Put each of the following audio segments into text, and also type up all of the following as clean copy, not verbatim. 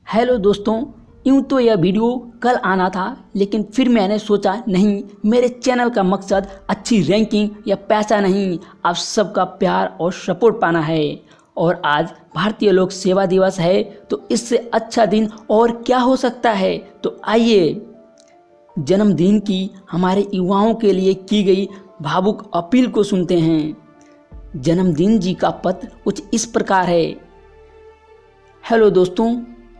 Hello दोस्तों, यूँ तो यह वीडियो कल आना था, लेकिन फिर मैंने सोचा नहीं, मेरे चैनल का मकसद अच्छी रैंकिंग या पैसा नहीं, आप सबका प्यार और सपोर्ट पाना है। और आज भारतीय लोक सेवा दिवस है, तो इससे अच्छा दिन और क्या हो सकता है। तो आइए जन्मदिन की हमारे युवाओं के लिए की गई भावुक अपील को सुनते हैं। जन्मदिन जी का पत्र कुछ इस प्रकार है। हेलो दोस्तों,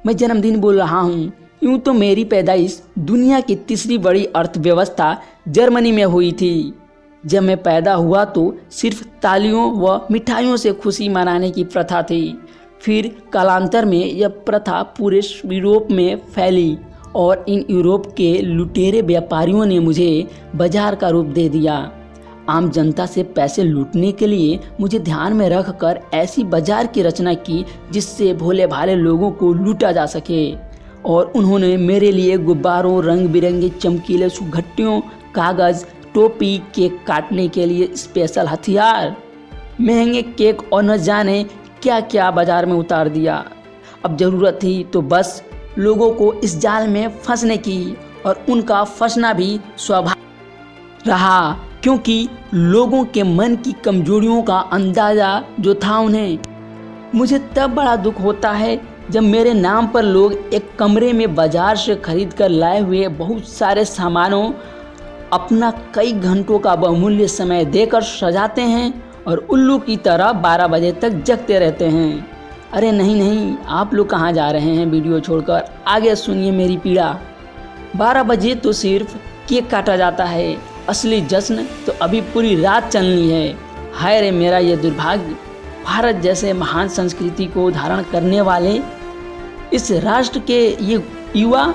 मैं जन्मदिन बोल रहा हूँ। यूँ तो मेरी पैदाइश दुनिया की तीसरी बड़ी अर्थव्यवस्था जर्मनी में हुई थी। जब मैं पैदा हुआ तो सिर्फ तालियों व मिठाइयों से खुशी मनाने की प्रथा थी। फिर कालांतर में यह प्रथा पूरे यूरोप में फैली और इन यूरोप के लुटेरे व्यापारियों ने मुझे बाजार का रूप दे दिया। आम जनता से पैसे लूटने के लिए मुझे ध्यान में रखकर ऐसी बाजार की रचना की जिससे भोले भाले लोगों को लूटा जा सके। और उन्होंने मेरे लिए गुब्बारों, रंग बिरंगे चमकीले सुघट्टियों, कागज़, टोपी, केक काटने के लिए स्पेशल हथियार, महंगे केक और न जाने क्या क्या बाजार में उतार दिया। अब ज़रूरत थी तो बस लोगों को इस जाल में फंसने की, और उनका फंसना भी स्वाभाविक रहा, क्योंकि लोगों के मन की कमजोरियों का अंदाज़ा जो था उन्हें। मुझे तब बड़ा दुख होता है जब मेरे नाम पर लोग एक कमरे में बाजार से खरीद कर लाए हुए बहुत सारे सामानों अपना कई घंटों का बहुमूल्य समय देकर सजाते हैं और उल्लू की तरह 12 बजे तक जगते रहते हैं। अरे नहीं, आप लोग कहाँ जा रहे हैं वीडियो छोड़कर? आगे सुनिए मेरी पीड़ा। 12 बजे तो सिर्फ केक काटा जाता है, असली जश्न तो अभी पूरी रात चलनी है। हाय रे मेरा ये दुर्भाग्य। भारत जैसे महान संस्कृति को धारण करने वाले इस राष्ट्र के ये युवा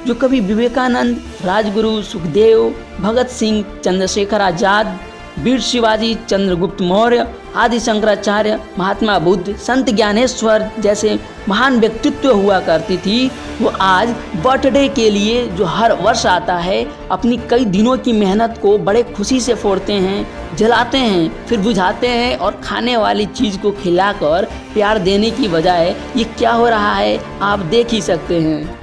जो कभी विवेकानंद, राजगुरु, सुखदेव, भगत सिंह, चंद्रशेखर आजाद, वीर शिवाजी, चंद्रगुप्त मौर्य, आदि शंकराचार्य, महात्मा बुद्ध, संत ज्ञानेश्वर जैसे महान व्यक्तित्व हुआ करती थी, वो आज बर्थडे के लिए जो हर वर्ष आता है, अपनी कई दिनों की मेहनत को बड़े खुशी से फोड़ते हैं, जलाते हैं, फिर बुझाते हैं और खाने वाली चीज़ को खिलाकर प्यार देने की बजाय ये क्या हो रहा है आप देख ही सकते हैं।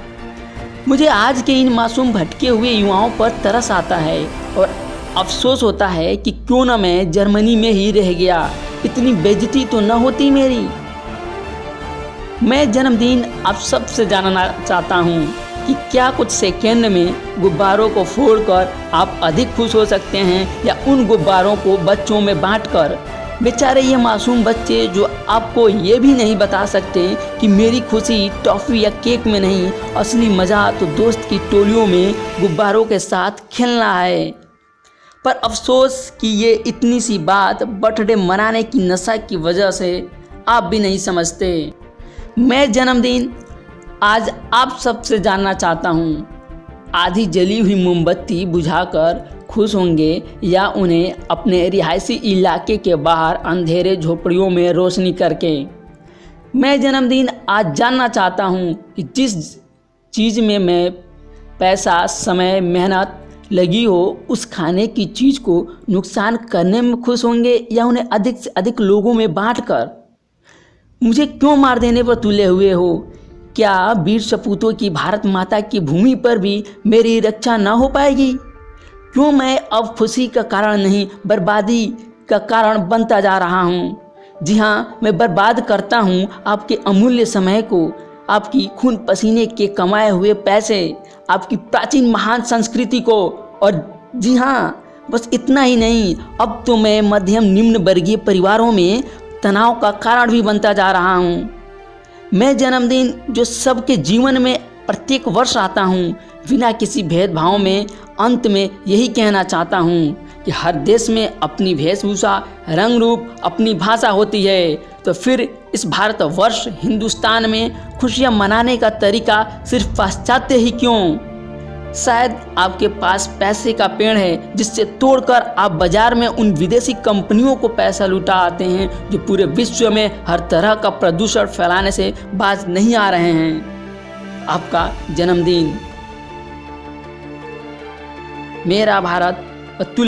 मुझे आज के इन मासूम भटके हुए युवाओं पर तरस आता है और अफसोस होता है कि क्यों ना मैं जर्मनी में ही रह गया, इतनी बेइज्जती तो न होती मेरी। मैं जन्मदिन आप सबसे जानना चाहता हूँ कि क्या कुछ सेकंड में गुब्बारों को फोड़कर आप अधिक खुश हो सकते हैं या उन गुब्बारों को बच्चों में बांटकर। बेचारे ये मासूम बच्चे जो आपको ये भी नहीं बता सकते कि मेरी खुशी टॉफ़ी या केक में नहीं, असली मज़ा तो दोस्त की टोलियों में गुब्बारों के साथ खेलना है। पर अफसोस कि ये इतनी सी बात बर्थडे मनाने की नशा की वजह से आप भी नहीं समझते। मैं जन्मदिन आज आप सबसे जानना चाहता हूँ, आधी जली हुई मोमबत्ती बुझाकर खुश होंगे या उन्हें अपने रिहायशी इलाके के बाहर अंधेरे झोपड़ियों में रोशनी करके। मैं जन्मदिन आज जानना चाहता हूँ कि जिस चीज़ में मैं पैसा, समय, मेहनत लगी हो, उस खाने की चीज़ को नुकसान करने में खुश होंगे या उन्हें अधिक से अधिक लोगों में बांटकर। मुझे क्यों मार देने पर तुले हुए हो? क्या वीर सपूतों की भारत माता की भूमि पर भी मेरी रक्षा न हो पाएगी? क्यों मैं अब खुशी का कारण नहीं, बर्बादी का कारण बनता जा रहा हूँ? जी हाँ, मैं बर्बाद करता हूँ आपके अमूल्य समय को, आपकी खून पसीने के कमाए हुए पैसे, आपकी प्राचीन महान संस्कृति को। और जी हाँ, बस इतना ही नहीं, अब तो मैं मध्यम निम्न वर्गीय परिवारों में तनाव का कारण भी बनता जा रहा हूँ। मैं जन्मदिन जो सबके जीवन में प्रत्येक वर्ष आता हूँ, बिना किसी भेदभाव में अंत में यही कहना चाहता हूँ कि हर देश में अपनी वेशभूषा, रंग रूप, अपनी भाषा होती है, तो फिर इस भारतवर्ष हिंदुस्तान में खुशियाँ मनाने का तरीका सिर्फ पाश्चात्य ही क्यों? शायद आपके पास पैसे का पेड़ है जिससे तोड़कर आप बाजार में उन विदेशी कंपनियों को पैसा लुटा आते हैं जो पूरे विश्व में हर तरह का प्रदूषण फैलाने से बाज नहीं आ रहे हैं। आपका जन्मदिन। मेरा भारत।